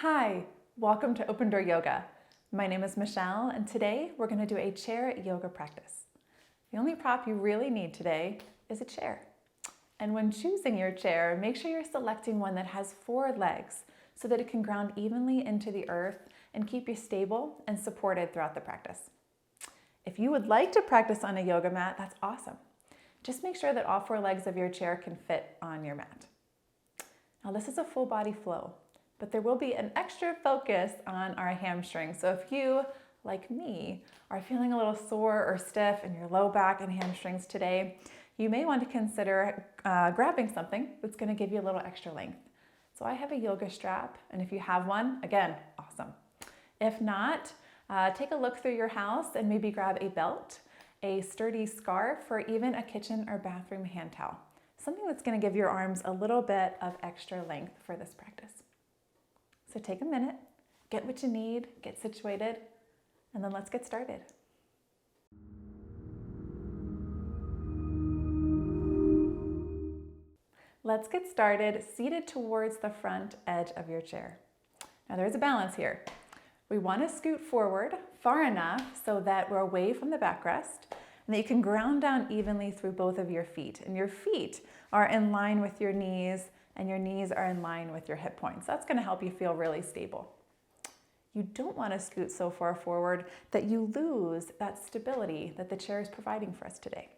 Hi, welcome to Open Door Yoga. My name is Michelle, and today we're going to do a chair yoga practice. The only prop you really need today is a chair. And when choosing your chair, make sure you're selecting one that has 4 legs so that it can ground evenly into the earth and keep you stable and supported throughout the practice. If you would like to practice on a yoga mat, that's awesome. Just make sure that all 4 legs of your chair can fit on your mat. Now this is a full body flow, but there will be an extra focus on our hamstring. So if you, like me, are feeling a little sore or stiff in your low back and hamstrings today, you may want to consider grabbing something that's going to give you a little extra length. So I have a yoga strap, and if you have one, again, awesome. If not, take a look through your house and maybe grab a belt, a sturdy scarf, or even a kitchen or bathroom hand towel. Something that's going to give your arms a little bit of extra length for this practice. So take a minute, get what you need, get situated, and then let's get started. Let's get started seated towards the front edge of your chair. Now there's a balance here. We want to scoot forward far enough so that we're away from the backrest and that you can ground down evenly through both of your feet. And your feet are in line with your knees and your knees are in line with your hip points. That's going to help you feel really stable. You don't want to scoot so far forward that you lose that stability that the chair is providing for us today.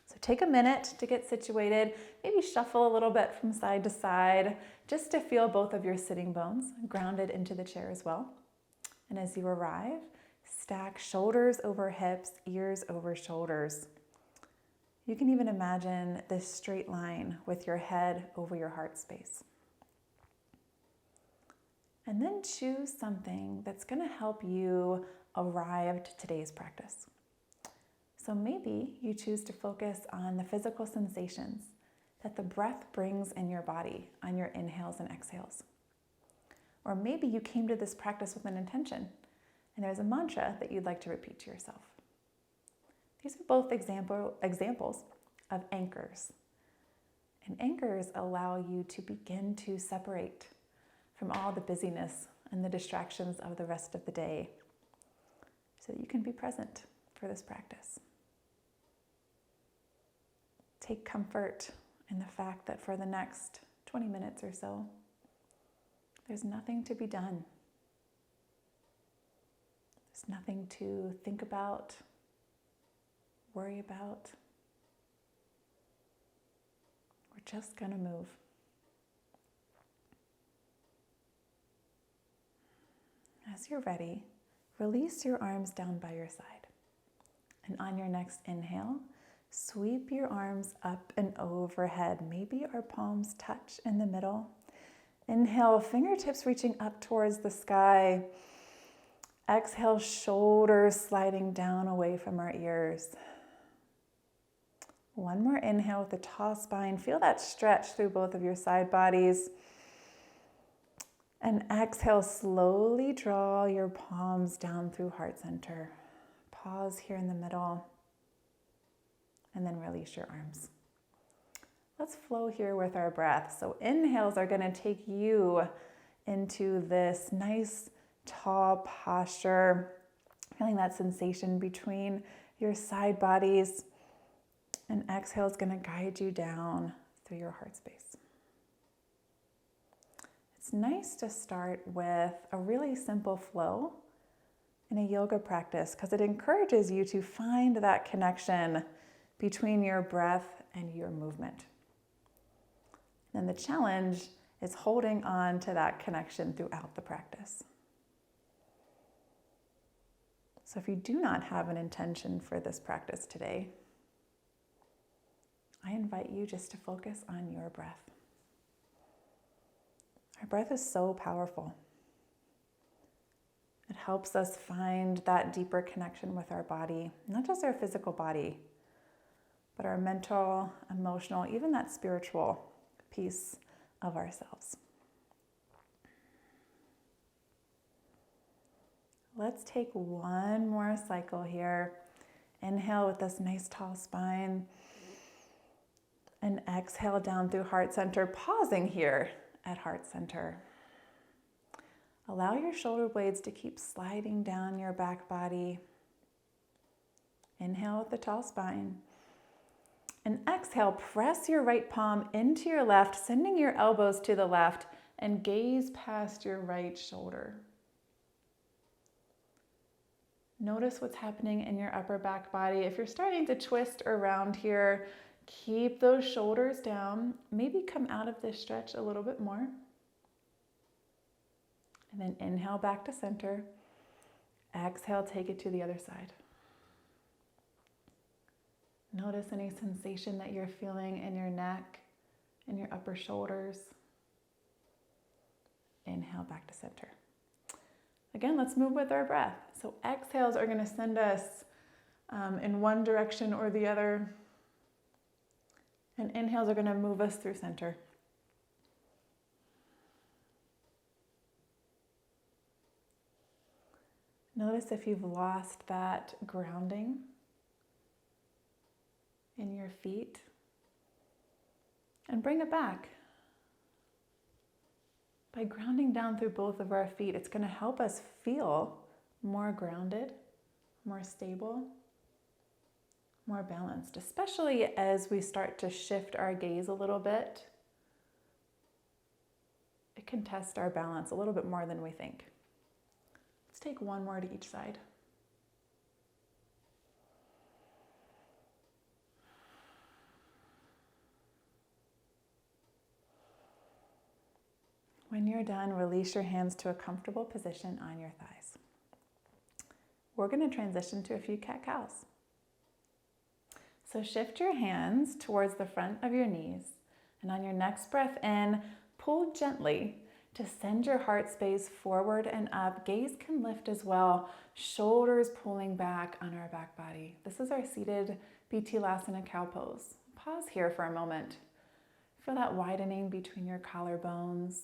So take a minute to get situated, maybe shuffle a little bit from side to side, just to feel both of your sitting bones grounded into the chair as well. And as you arrive, stack shoulders over hips, ears over shoulders. You can even imagine this straight line with your head over your heart space. And then choose something that's going to help you arrive to today's practice. So maybe you choose to focus on the physical sensations that the breath brings in your body on your inhales and exhales. Or maybe you came to this practice with an intention and there's a mantra that you'd like to repeat to yourself. These are both examples of anchors. And anchors allow you to begin to separate from all the busyness and the distractions of the rest of the day so that you can be present for this practice. Take comfort in the fact that for the next 20 minutes or so, there's nothing to be done. There's nothing to think about, worry about. We're just going to move. As you're ready, release your arms down by your side. And on your next inhale, sweep your arms up and overhead. Maybe our palms touch in the middle. Inhale, fingertips reaching up towards the sky. Exhale, shoulders sliding down away from our ears. One more inhale with a tall spine. Feel that stretch through both of your side bodies. And exhale, slowly draw your palms down through heart center. Pause here in the middle. And then release your arms. Let's flow here with our breath. So inhales are going to take you into this nice tall posture, feeling that sensation between your side bodies. And exhale is going to guide you down through your heart space. It's nice to start with a really simple flow in a yoga practice because it encourages you to find that connection between your breath and your movement. And the challenge is holding on to that connection throughout the practice. So if you do not have an intention for this practice today, I invite you just to focus on your breath. Our breath is so powerful. It helps us find that deeper connection with our body, not just our physical body, but our mental, emotional, even that spiritual piece of ourselves. Let's take one more cycle here. Inhale with this nice tall spine. And exhale down through heart center, pausing here at heart center. Allow your shoulder blades to keep sliding down your back body. Inhale with the tall spine. And exhale, press your right palm into your left, sending your elbows to the left, and gaze past your right shoulder. Notice what's happening in your upper back body. If you're starting to twist around here, keep those shoulders down. Maybe come out of this stretch a little bit more. And then inhale back to center. Exhale, take it to the other side. Notice any sensation that you're feeling in your neck, in your upper shoulders. Inhale back to center. Again, let's move with our breath. So exhales are going to send us in one direction or the other. And inhales are going to move us through center. Notice if you've lost that grounding in your feet, and bring it back. By grounding down through both of our feet, it's going to help us feel more grounded, more stable, more balanced, especially as we start to shift our gaze a little bit. It can test our balance a little bit more than we think. Let's take one more to each side. When you're done, release your hands to a comfortable position on your thighs. We're going to transition to a few cat-cows. So shift your hands towards the front of your knees, and on your next breath in, pull gently to send your heart space forward and up. Gaze can lift as well, shoulders pulling back on our back body. This is our seated Bitilasana cow pose. Pause here for a moment. Feel that widening between your collarbones.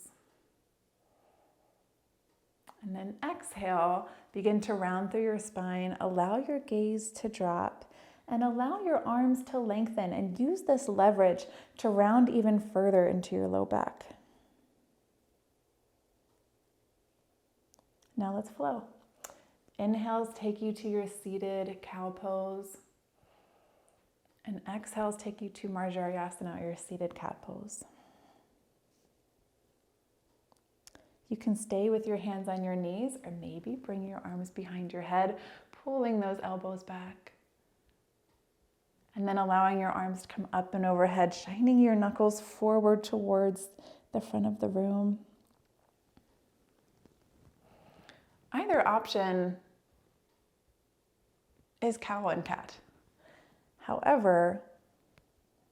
And then exhale, begin to round through your spine. Allow your gaze to drop and allow your arms to lengthen, and use this leverage to round even further into your low back. Now let's flow. Inhales take you to your seated cow pose, and exhales take you to Marjariyasana, your seated cat pose. You can stay with your hands on your knees, or maybe bring your arms behind your head, pulling those elbows back. And then allowing your arms to come up and overhead, shining your knuckles forward towards the front of the room. Either option is cow and cat. However,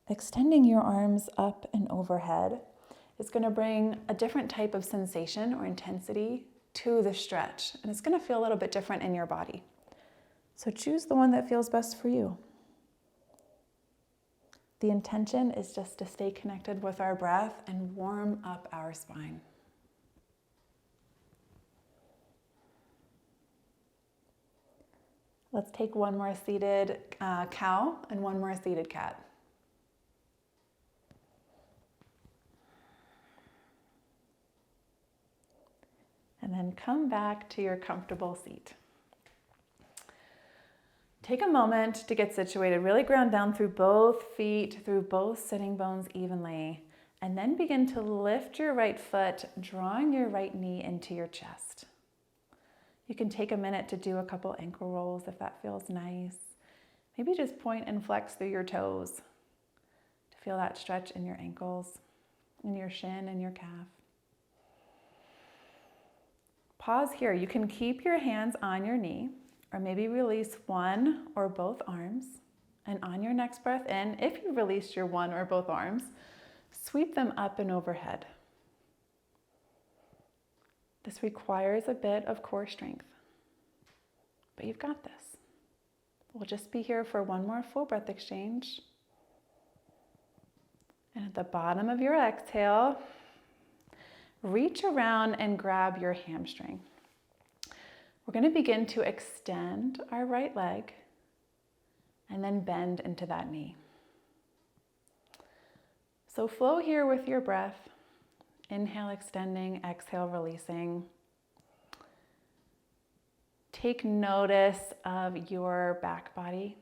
extending your arms up and overhead is going to bring a different type of sensation or intensity to the stretch, and it's going to feel a little bit different in your body. So choose the one that feels best for you. The intention is just to stay connected with our breath and warm up our spine. Let's take one more seated cow and one more seated cat. And then come back to your comfortable seat. Take a moment to get situated. Really ground down through both feet, through both sitting bones evenly. And then begin to lift your right foot, drawing your right knee into your chest. You can take a minute to do a couple ankle rolls if that feels nice. Maybe just point and flex through your toes to feel that stretch in your ankles, in your shin and your calf. Pause here. You can keep your hands on your knee, or maybe release one or both arms. And on your next breath in, if you released your one or both arms, sweep them up and overhead. This requires a bit of core strength, but you've got this. We'll just be here for one more full breath exchange. And at the bottom of your exhale, reach around and grab your hamstring. We're going to begin to extend our right leg and then bend into that knee. So flow here with your breath. Inhale, extending, exhale, releasing. Take notice of your back body.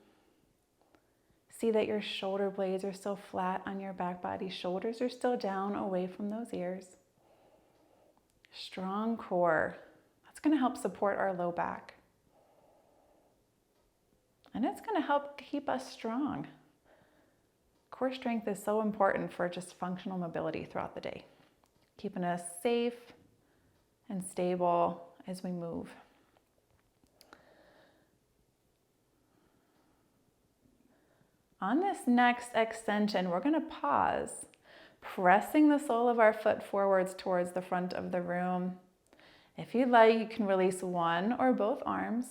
See that your shoulder blades are still flat on your back body. Shoulders are still down away from those ears. Strong core. That's going to help support our low back. And it's going to help keep us strong. Core strength is so important for just functional mobility throughout the day, keeping us safe and stable as we move. On this next extension, we're going to pause, pressing the sole of our foot forwards towards the front of the room. If you'd like, you can release one or both arms.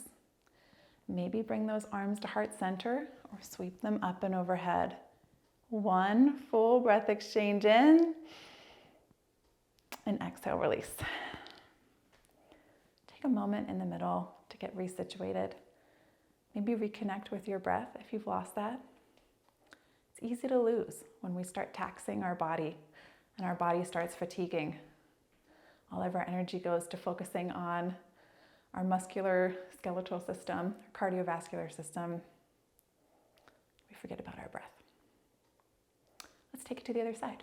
Maybe bring those arms to heart center or sweep them up and overhead. One full breath exchange in, and exhale, release. Take a moment in the middle to get resituated. Maybe reconnect with your breath if you've lost that. It's easy to lose when we start taxing our body and our body starts fatiguing. All of our energy goes to focusing on our muscular skeletal system, our cardiovascular system. We forget about our breath. Let's take it to the other side.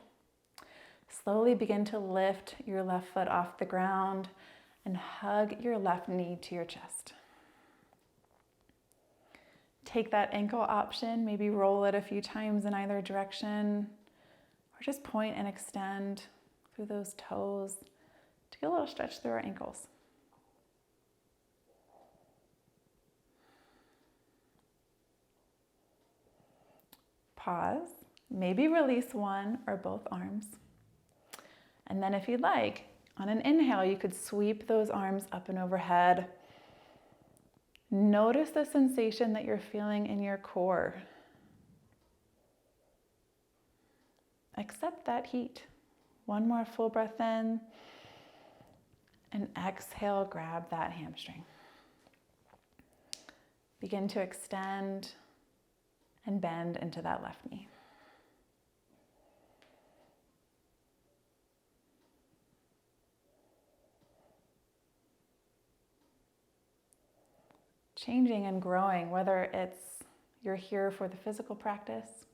Slowly begin to lift your left foot off the ground and hug your left knee to your chest. Take that ankle option, maybe roll it a few times in either direction, or just point and extend through those toes to get a little stretch through our ankles. Pause, maybe release one or both arms. And then if you'd like, on an inhale, you could sweep those arms up and overhead. Notice the sensation that you're feeling in your core. Accept that heat. One more full breath in, and exhale, grab that hamstring. Begin to extend and bend into that left knee. Changing and growing, whether it's you're here for the physical practice,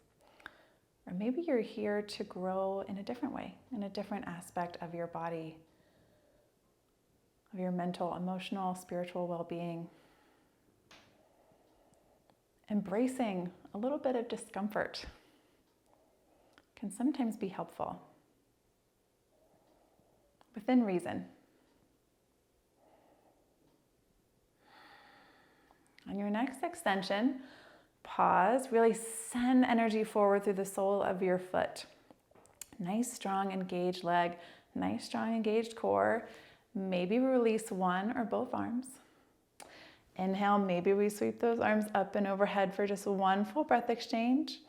or maybe you're here to grow in a different way, in a different aspect of your body, of your mental, emotional, spiritual well-being. Embracing a little bit of discomfort can sometimes be helpful, within reason. On your next extension, pause, really send energy forward through the sole of your foot. Nice, strong, engaged leg, nice, strong, engaged core. Maybe release one or both arms. Inhale, maybe we sweep those arms up and overhead for just one full breath exchange.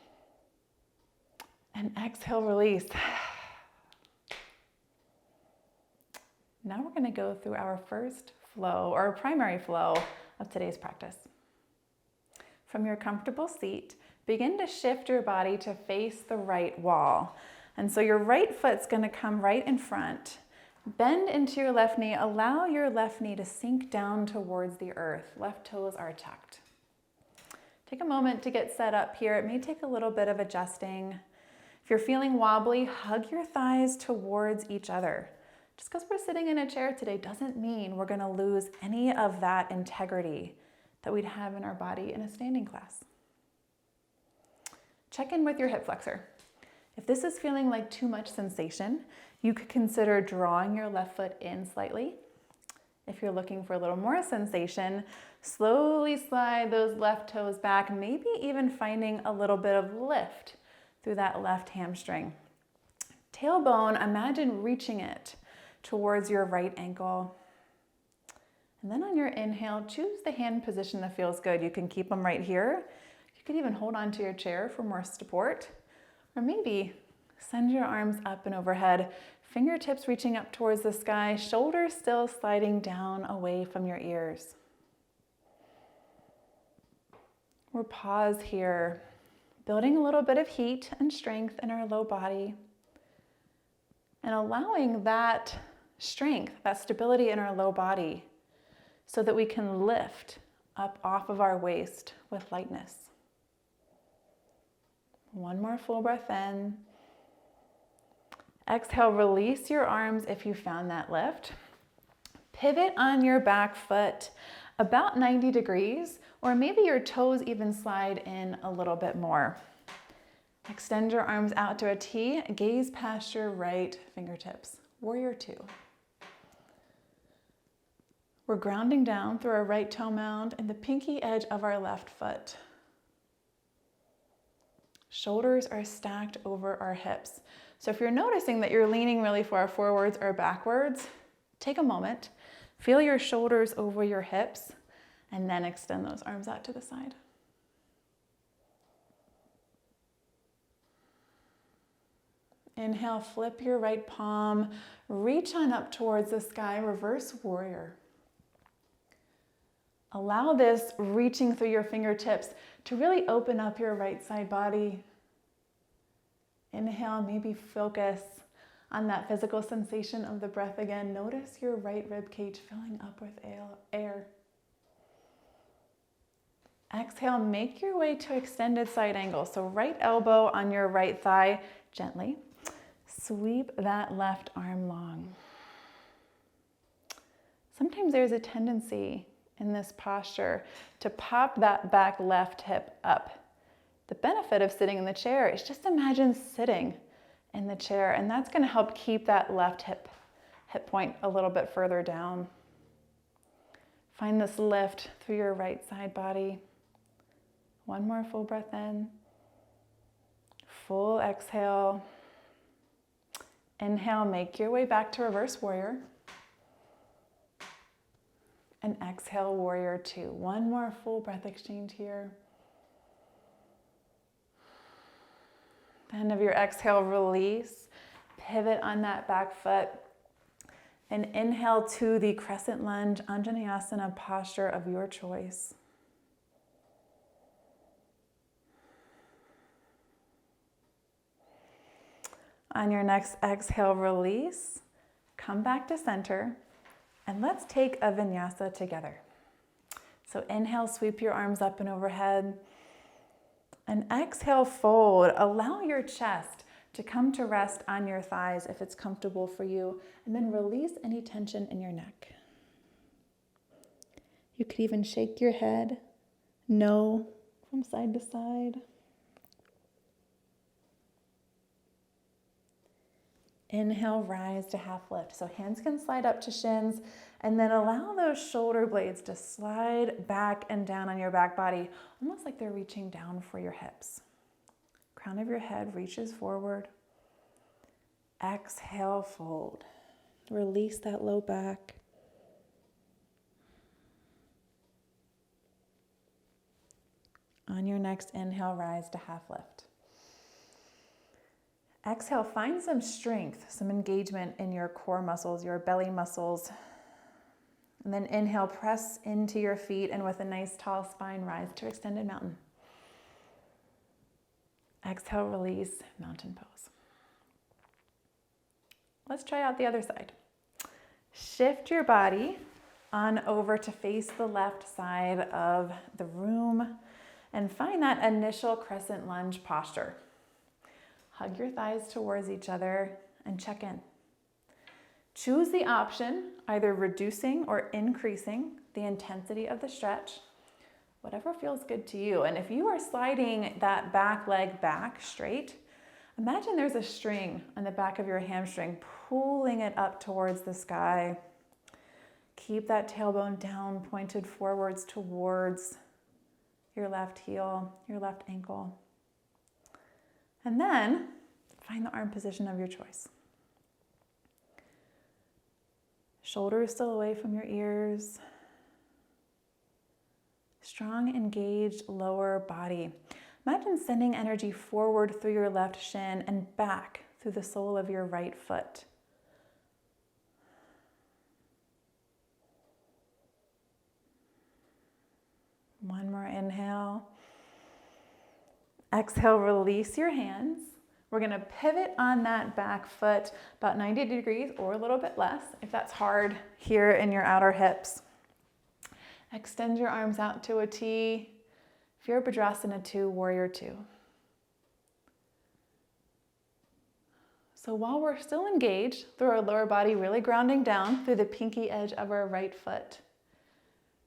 And exhale, release. Now we're going to go through our first flow, or primary flow of today's practice. From your comfortable seat, begin to shift your body to face the right wall. And so your right foot's going to come right in front. Bend into your left knee. Allow your left knee to sink down towards the earth. Left toes are tucked. Take a moment to get set up here. It may take a little bit of adjusting. If you're feeling wobbly, hug your thighs towards each other. Just because we're sitting in a chair today doesn't mean we're going to lose any of that integrity that we'd have in our body in a standing class. Check in with your hip flexor. If this is feeling like too much sensation, you could consider drawing your left foot in slightly. If you're looking for a little more sensation, slowly slide those left toes back, maybe even finding a little bit of lift through that left hamstring. Tailbone, imagine reaching it towards your right ankle. And then on your inhale, choose the hand position that feels good. You can keep them right here. You could even hold on to your chair for more support. Or maybe send your arms up and overhead, fingertips reaching up towards the sky, shoulders still sliding down away from your ears. We'll pause here, building a little bit of heat and strength in our low body, and allowing that strength, that stability in our low body, so that we can lift up off of our waist with lightness. One more full breath in. Exhale, release your arms if you found that lift. Pivot on your back foot about 90 degrees, or maybe your toes even slide in a little bit more. Extend your arms out to a T, gaze past your right fingertips. Warrior two. We're grounding down through our right toe mound and the pinky edge of our left foot. Shoulders are stacked over our hips. So if you're noticing that you're leaning really far forwards or backwards, take a moment, feel your shoulders over your hips, and then extend those arms out to the side. Inhale, flip your right palm, reach on up towards the sky, reverse warrior. Allow this reaching through your fingertips to really open up your right side body. Inhale, maybe focus on that physical sensation of the breath again. Notice your right rib cage filling up with air. Exhale, make your way to extended side angle. So right elbow on your right thigh, gently. Sweep that left arm long. Sometimes there's a tendency in this posture to pop that back left hip up. The benefit of sitting in the chair is just imagine sitting in the chair, and that's going to help keep that left hip point a little bit further down. Find this lift through your right side body. One more full breath in. Full exhale. Inhale, make your way back to reverse warrior. And exhale, warrior two. One more full breath exchange here. The end of your exhale, release. Pivot on that back foot. And inhale to the crescent lunge, Anjaneyasana posture of your choice. On your next exhale, release. Come back to center. And let's take a vinyasa together. So inhale, sweep your arms up and overhead. And exhale, fold. Allow your chest to come to rest on your thighs if it's comfortable for you. And then release any tension in your neck. You could even shake your head, no, from side to side. Inhale, rise to half lift. So hands can slide up to shins, and then allow those shoulder blades to slide back and down on your back body, almost like they're reaching down for your hips. Crown of your head reaches forward. Exhale, fold. Release that low back. On your next inhale, rise to half lift. Exhale, find some strength, some engagement in your core muscles, your belly muscles. And then inhale, press into your feet, and with a nice tall spine, rise to extended mountain. Exhale, release, mountain pose. Let's try out the other side. Shift your body on over to face the left side of the room and find that initial crescent lunge posture. Hug your thighs towards each other and check in. Choose the option, either reducing or increasing the intensity of the stretch, whatever feels good to you. And if you are sliding that back leg back straight, imagine there's a string on the back of your hamstring, pulling it up towards the sky. Keep that tailbone down, pointed forwards towards your left heel, your left ankle. And then find the arm position of your choice. Shoulders still away from your ears. Strong, engaged lower body. Imagine sending energy forward through your left shin and back through the sole of your right foot. One more inhale. Exhale, release your hands. We're going to pivot on that back foot about 90 degrees or a little bit less if that's hard here in your outer hips. Extend your arms out to a T. Virabhadrasana 2, Warrior 2. So while we're still engaged through our lower body, really grounding down through the pinky edge of our right foot,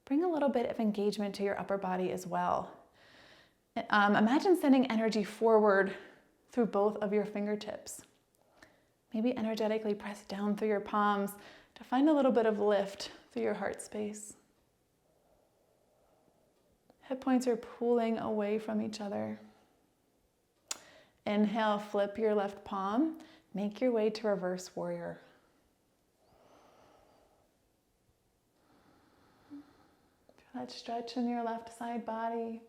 bring a little bit of engagement to your upper body as well. Imagine sending energy forward through both of your fingertips. Maybe energetically press down through your palms to find a little bit of lift through your heart space. Hip points are pulling away from each other. Inhale, flip your left palm. Make your way to reverse warrior. Feel that stretch in your left side body.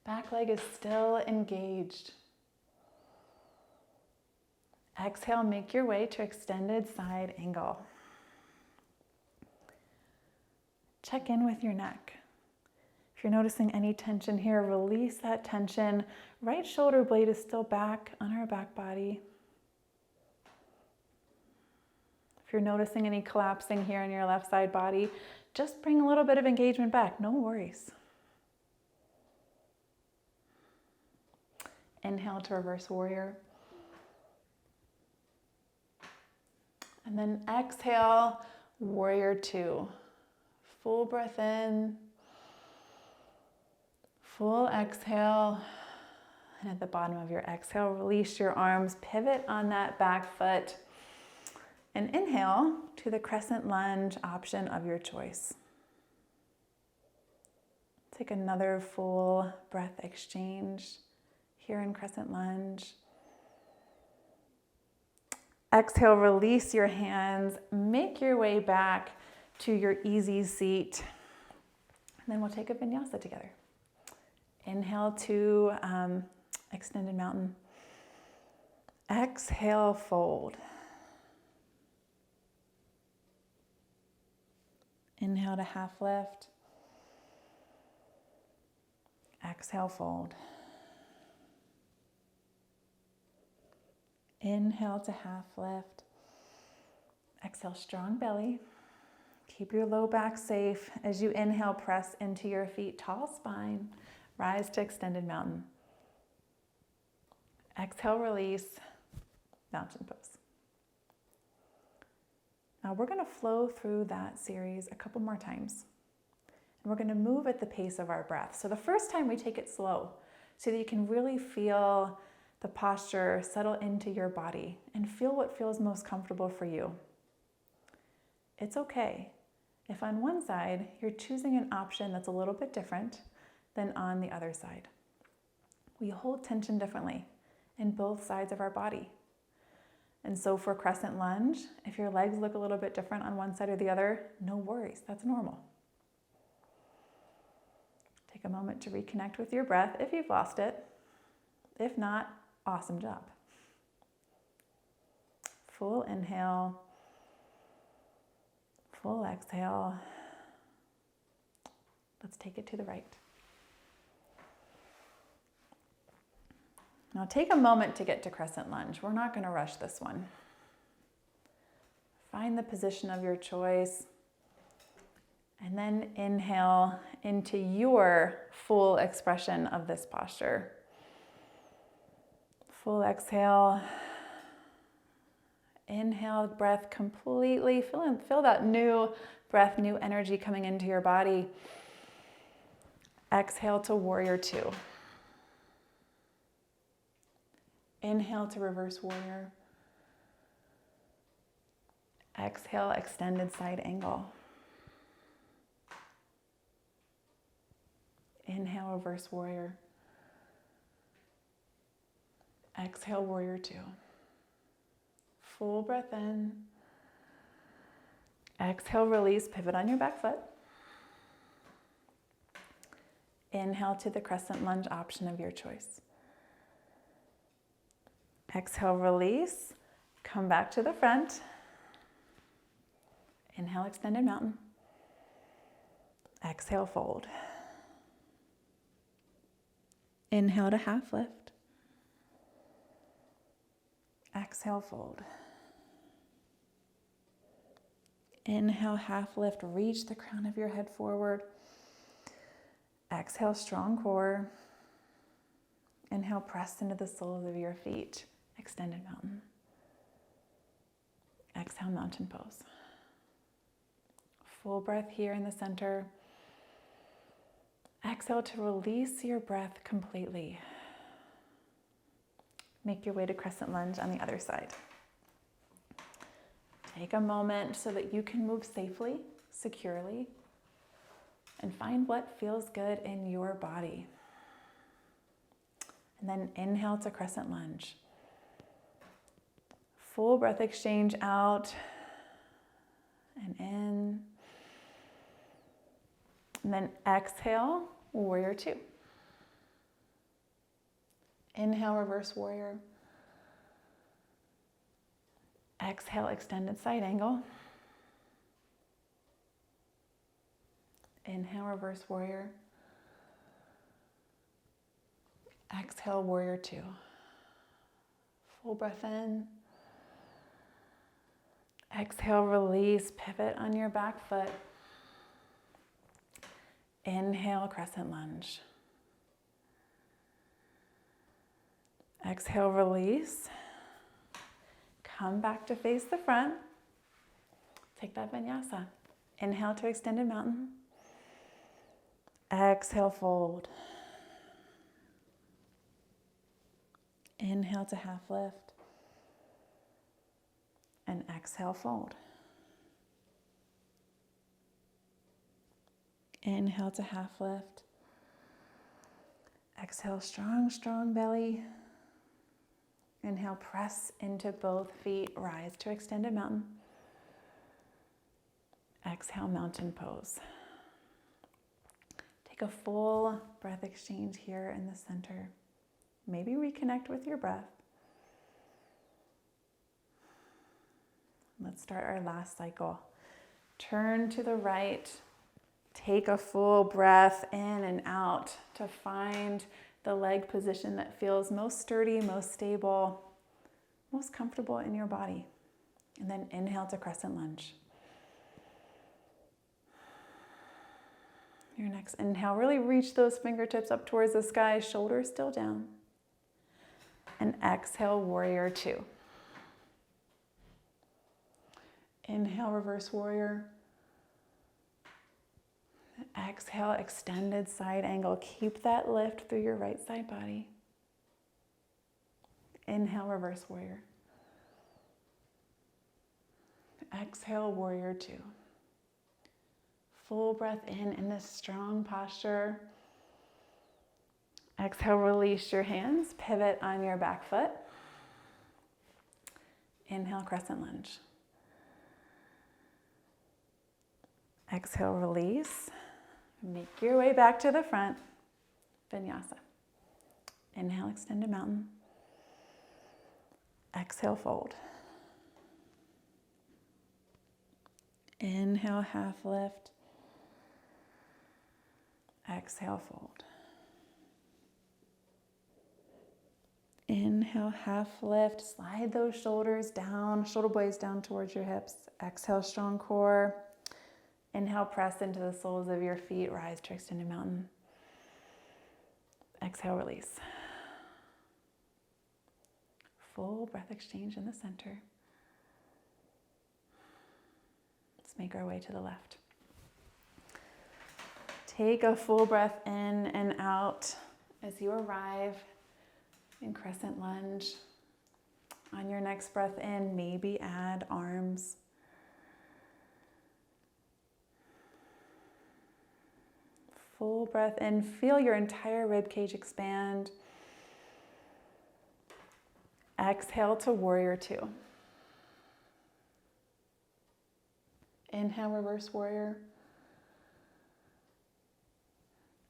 Back leg is still engaged. Exhale, make your way to extended side angle. Check in with your neck. If you're noticing any tension here, release that tension. Right shoulder blade is still back on our back body. If you're noticing any collapsing here in your left side body, just bring a little bit of engagement back. No worries. Inhale to reverse warrior. And then exhale, warrior 2. Full breath in. Full exhale. And at the bottom of your exhale, release your arms, pivot on that back foot. And inhale to the crescent lunge option of your choice. Take another full breath exchange here in crescent lunge. Exhale, release your hands, make your way back to your easy seat. And then we'll take a vinyasa together. Inhale to extended mountain. Exhale, fold. Inhale to half lift. Exhale, fold. Inhale to half lift. Exhale, strong belly. Keep your low back safe. As you inhale, press into your feet, tall spine. Rise to extended mountain. Exhale, release, mountain pose. Now we're going to flow through that series a couple more times. And we're going to move at the pace of our breath. So the first time we take it slow so that you can really feel the posture settle into your body and feel what feels most comfortable for you. It's okay if on one side you're choosing an option that's a little bit different than on the other side. We hold tension differently in both sides of our body. And so for crescent lunge, if your legs look a little bit different on one side or the other, no worries, that's normal. Take a moment to reconnect with your breath if you've lost it. If not, awesome job. Full inhale, full exhale. Let's take it to the right. Now take a moment to get to crescent lunge. We're not going to rush this one. Find the position of your choice. And then inhale into your full expression of this posture. Full exhale. Inhale, breath completely. Feel that new breath, new energy coming into your body. Exhale to warrior 2. Inhale to reverse warrior. Exhale, extended side angle. Inhale, reverse warrior. Exhale, warrior 2. Full breath in. Exhale, release, pivot on your back foot. Inhale to the crescent lunge option of your choice. Exhale, release, come back to the front. Inhale, extended mountain. Exhale, fold. Inhale to half lift. Exhale, fold. Inhale, half lift, reach the crown of your head forward. Exhale, strong core. Inhale, press into the soles of your feet. Extended mountain. Exhale, mountain pose. Full breath here in the center. Exhale to release your breath completely. Make your way to crescent lunge on the other side. Take a moment so that you can move safely, securely, and find what feels good in your body. And then inhale to crescent lunge. Full breath exchange out and in. And then exhale, warrior two. Inhale, reverse warrior. Exhale, extended side angle. Inhale, reverse warrior. Exhale, warrior two. Full breath in. Exhale, release, pivot on your back foot. Inhale, crescent lunge. Exhale, release. Come back to face the front. Take that vinyasa. Inhale to extended mountain. Exhale, fold. Inhale to half lift. And exhale, fold. Inhale to half lift. Exhale, strong, strong belly. Inhale, press into both feet, rise to extended mountain. Exhale, mountain pose. Take a full breath exchange here in the center. Maybe reconnect with your breath. Let's start our last cycle. Turn to the right. Take a full breath in and out to find the leg position that feels most sturdy, most stable, most comfortable in your body. And then inhale to crescent lunge. Your next inhale, really reach those fingertips up towards the sky, shoulders still down. And exhale, warrior two. Inhale, reverse warrior. Exhale, extended side angle. Keep that lift through your right side body. Inhale, reverse warrior. Exhale, warrior two. Full breath in this strong posture. Exhale, release your hands. Pivot on your back foot. Inhale, crescent lunge. Exhale, release. Make your way back to the front. Vinyasa. Inhale, extended mountain. Exhale, fold. Inhale, half lift. Exhale, fold. Inhale, half lift. Slide those shoulders down, shoulder blades down towards your hips. Exhale, strong core. Inhale, press into the soles of your feet. Rise to extended mountain. Exhale, release. Full breath exchange in the center. Let's make our way to the left. Take a full breath in and out as you arrive in crescent lunge. On your next breath in, maybe add arms. Full breath in, feel your entire rib cage expand. Exhale to warrior two. Inhale, reverse warrior.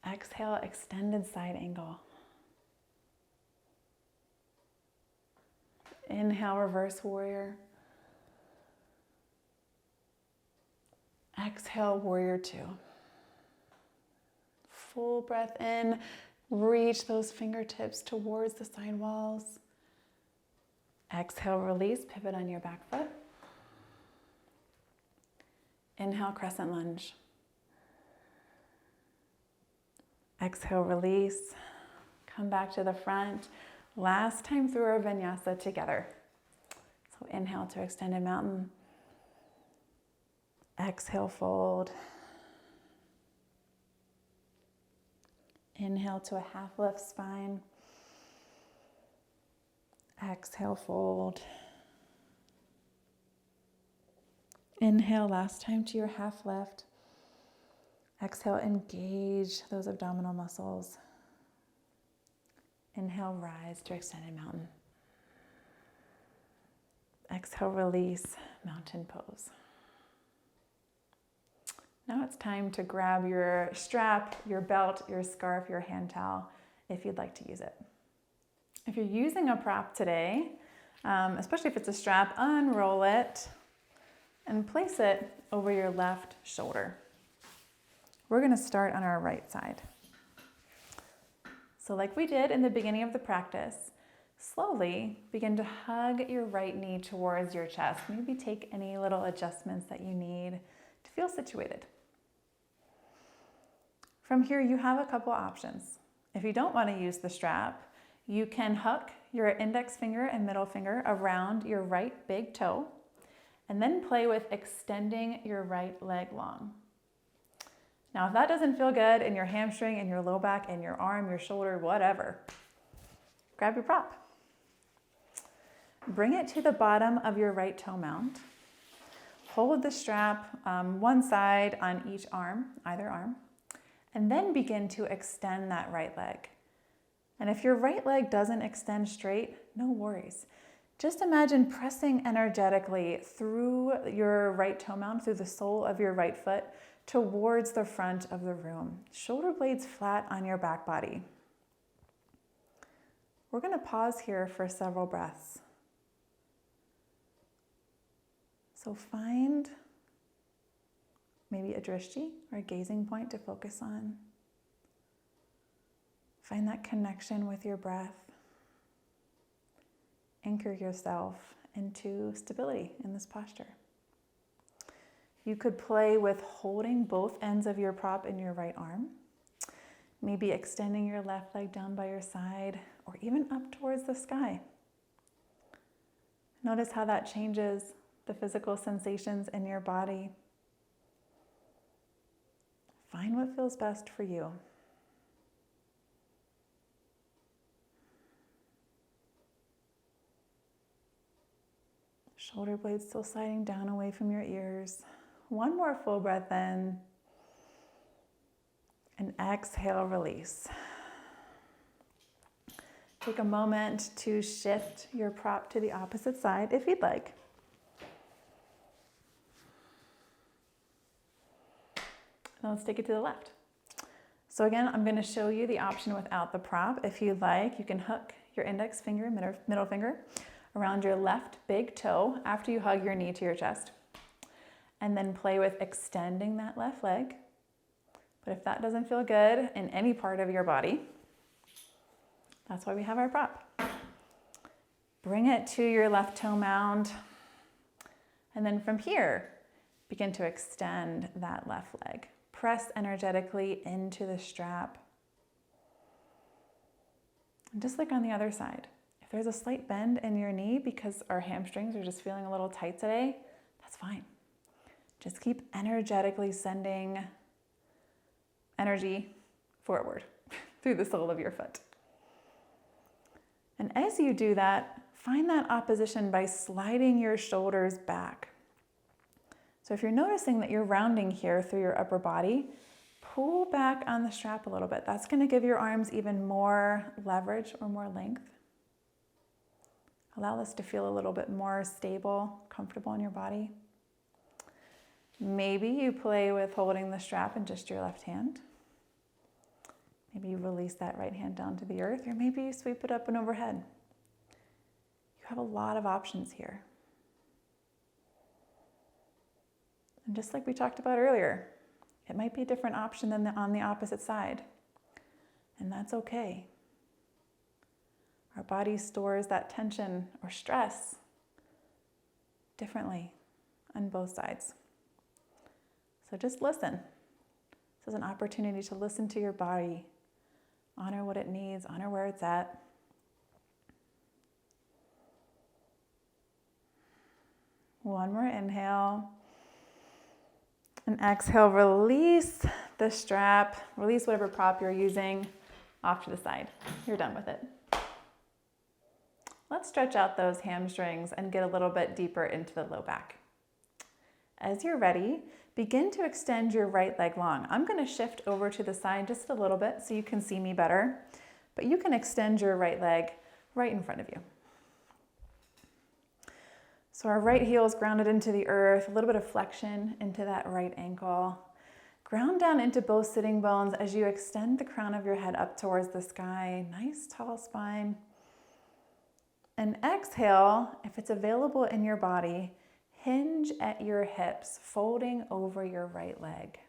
Exhale, extended side angle. Inhale, reverse warrior. Exhale, warrior two. Full breath in, reach those fingertips towards the side walls. Exhale, release, pivot on your back foot. Inhale, crescent lunge. Exhale, release. Come back to the front. Last time through our vinyasa together. So inhale to extended mountain. Exhale, fold. Inhale to a half lift spine. Exhale, fold. Inhale, last time to your half lift. Exhale, engage those abdominal muscles. Inhale, rise to extended mountain. Exhale, release, mountain pose. Now it's time to grab your strap, your belt, your scarf, your hand towel, if you'd like to use it. If you're using a prop today, especially if it's a strap, unroll it and place it over your left shoulder. We're going to start on our right side. So like we did in the beginning of the practice, slowly begin to hug your right knee towards your chest. Maybe take any little adjustments that you need to feel situated. From here, you have a couple options. If you don't want to use the strap, you can hook your index finger and middle finger around your right big toe, and then play with extending your right leg long. Now, if that doesn't feel good in your hamstring, in your low back, in your arm, your shoulder, whatever, grab your prop. Bring it to the bottom of your right toe mount. Hold the strap one side on each arm, either arm, and then begin to extend that right leg. And if your right leg doesn't extend straight, no worries. Just imagine pressing energetically through your right toe mount, through the sole of your right foot, towards the front of the room. Shoulder blades flat on your back body. We're going to pause here for several breaths. So find maybe a drishti or a gazing point to focus on. Find that connection with your breath. Anchor yourself into stability in this posture. You could play with holding both ends of your prop in your right arm, maybe extending your left leg down by your side, or even up towards the sky. Notice how that changes the physical sensations in your body. Find what feels best for you. Shoulder blades still sliding down away from your ears. One more full breath in. And exhale, release. Take a moment to shift your prop to the opposite side if you'd like. Now let's take it to the left. So again, I'm going to show you the option without the prop. If you'd like, you can hook your index finger, middle finger around your left big toe after you hug your knee to your chest. And then play with extending that left leg. But if that doesn't feel good in any part of your body, that's why we have our prop. Bring it to your left toe mound. And then from here, begin to extend that left leg. Press energetically into the strap. And just like on the other side, if there's a slight bend in your knee because our hamstrings are just feeling a little tight today, that's fine. Just keep energetically sending energy forward through the sole of your foot. And as you do that, find that opposition by sliding your shoulders back. So if you're noticing that you're rounding here through your upper body, pull back on the strap a little bit. That's going to give your arms even more leverage or more length. Allow this to feel a little bit more stable, comfortable in your body. Maybe you play with holding the strap in just your left hand. Maybe you release that right hand down to the earth, or maybe you sweep it up and overhead. You have a lot of options here. And just like we talked about earlier, it might be a different option than on the opposite side. And that's okay. Our body stores that tension or stress differently on both sides. So just listen. This is an opportunity to listen to your body Honor what it needs, honor where it's at. One more inhale. And exhale, release the strap, release whatever prop you're using off to the side. You're done with it. Let's stretch out those hamstrings and get a little bit deeper into the low back. As you're ready, begin to extend your right leg long. I'm going to shift over to the side just a little bit so you can see me better, but you can extend your right leg right in front of you. So our right heel is grounded into the earth, a little bit of flexion into that right ankle. Ground down into both sitting bones as you extend the crown of your head up towards the sky. Nice tall spine. And exhale, if it's available in your body, hinge at your hips, folding over your right leg.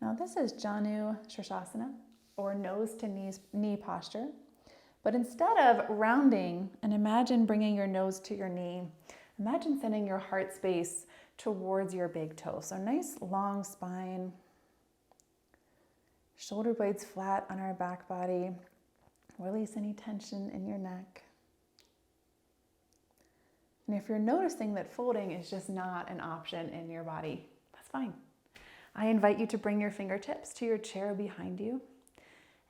Now this is Janu Shirshasana, or nose to knee posture. But instead of rounding, and imagine bringing your nose to your knee, imagine sending your heart space towards your big toe. So nice long spine, shoulder blades flat on our back body. Release any tension in your neck. And if you're noticing that folding is just not an option in your body, that's fine. I invite you to bring your fingertips to your chair behind you.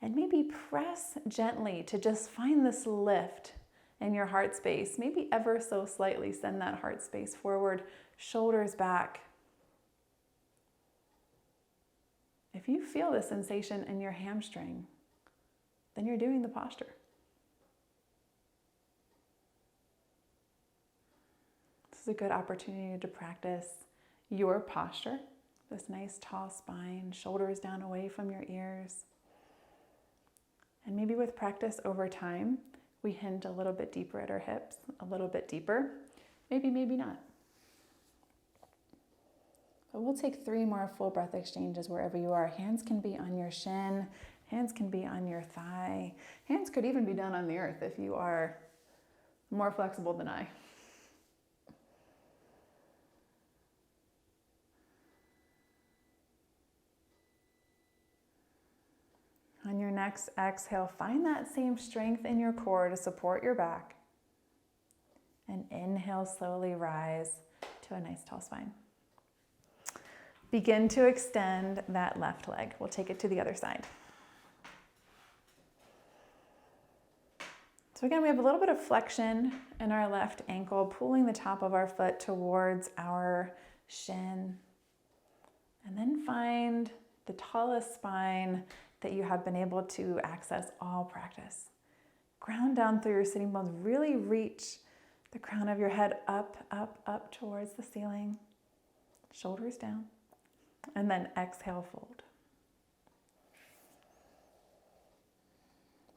And maybe press gently to just find this lift in your heart space. Maybe ever so slightly send that heart space forward, shoulders back. If you feel the sensation in your hamstring, then you're doing the posture. This is a good opportunity to practice your posture. This nice tall spine, shoulders down away from your ears. And maybe with practice over time, we hinge a little bit deeper at our hips, a little bit deeper. Maybe, maybe not. But we'll take 3 more full breath exchanges wherever you are. Hands can be on your shin, hands can be on your thigh. Hands could even be down on the earth if you are more flexible than I. On your next exhale, find that same strength in your core to support your back. And inhale, slowly rise to a nice tall spine. Begin to extend that left leg. We'll take it to the other side. So again, we have a little bit of flexion in our left ankle, pulling the top of our foot towards our shin. And then find the tallest spine that you have been able to access all practice. Ground down through your sitting bones. Really reach the crown of your head up, up, up towards the ceiling. Shoulders down. And then exhale, fold.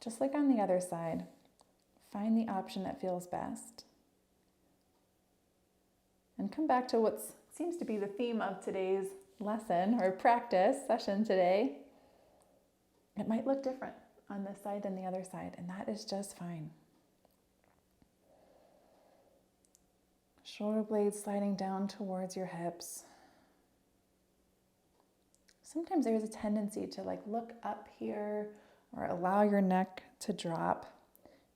Just like on the other side, find the option that feels best. And come back to what seems to be the theme of today's lesson or practice session today. It might look different on this side than the other side, and that is just fine. Shoulder blades sliding down towards your hips. Sometimes there's a tendency to look up here or allow your neck to drop.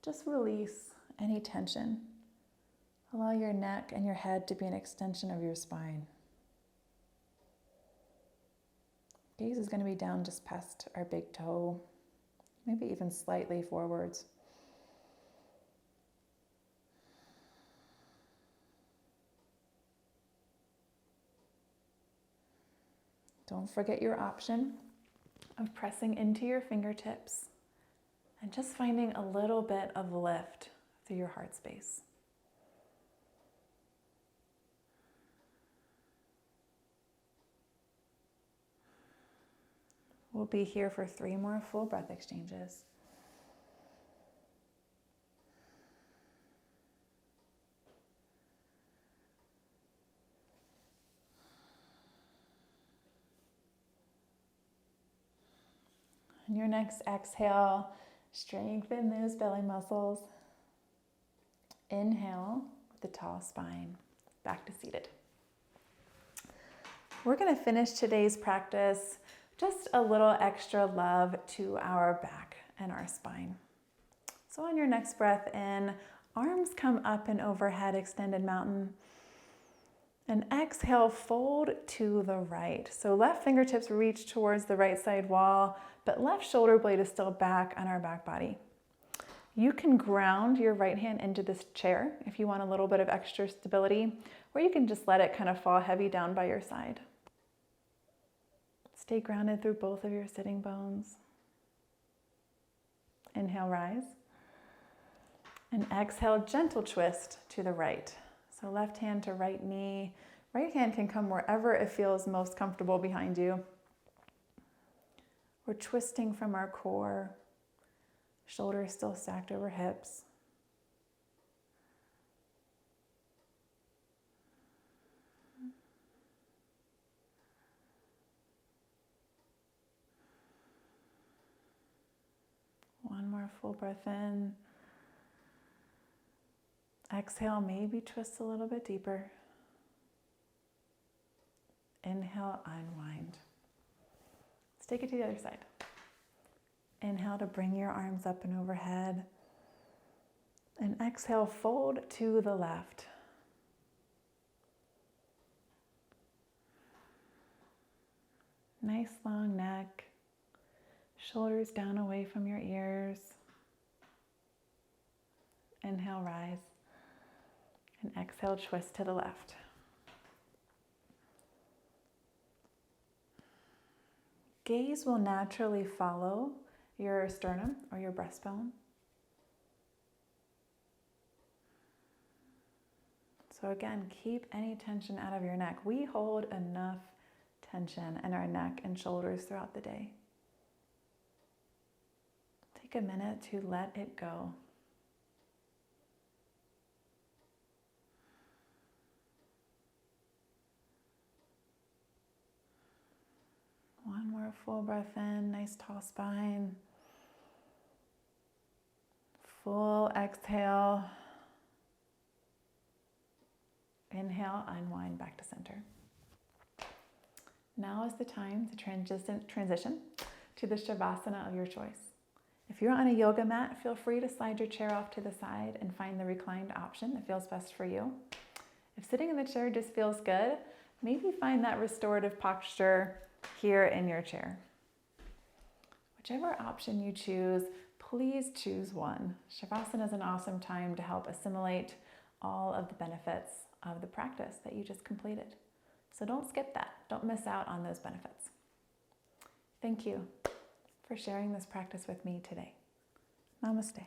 Just release any tension. Allow your neck and your head to be an extension of your spine. Gaze is going to be down just past our big toe, maybe even slightly forwards. Don't forget your option of pressing into your fingertips and just finding a little bit of lift through your heart space. We'll be here for 3 more full breath exchanges. On your next exhale, strengthen those belly muscles. Inhale with a tall spine, back to seated. We're going to finish today's practice just a little extra love to our back and our spine. So on your next breath in, arms come up and overhead, extended mountain. And exhale, fold to the right. So left fingertips reach towards the right side wall, but left shoulder blade is still back on our back body. You can ground your right hand into this chair if you want a little bit of extra stability, or you can just let it kind of fall heavy down by your side. Stay grounded through both of your sitting bones. Inhale, rise. And exhale, gentle twist to the right. So left hand to right knee. Right hand can come wherever it feels most comfortable behind you. We're twisting from our core. Shoulders still stacked over hips. One more full breath in. Exhale, maybe twist a little bit deeper. Inhale, unwind. Let's take it to the other side. Inhale to bring your arms up and overhead. And exhale, fold to the left. Nice long neck. Shoulders down away from your ears. Inhale, rise. And exhale, twist to the left. Gaze will naturally follow your sternum or your breastbone. So again, keep any tension out of your neck. We hold enough tension in our neck and shoulders throughout the day. Take a minute to let it go. One more full breath in, nice tall spine. Full exhale. Inhale, unwind back to center. Now is the time to transition to the Shavasana of your choice. If you're on a yoga mat, feel free to slide your chair off to the side and find the reclined option that feels best for you. If sitting in the chair just feels good, maybe find that restorative posture here in your chair. Whichever option you choose, please choose one. Shavasana is an awesome time to help assimilate all of the benefits of the practice that you just completed. So don't skip that. Don't miss out on those benefits. Thank you for sharing this practice with me today. Namaste.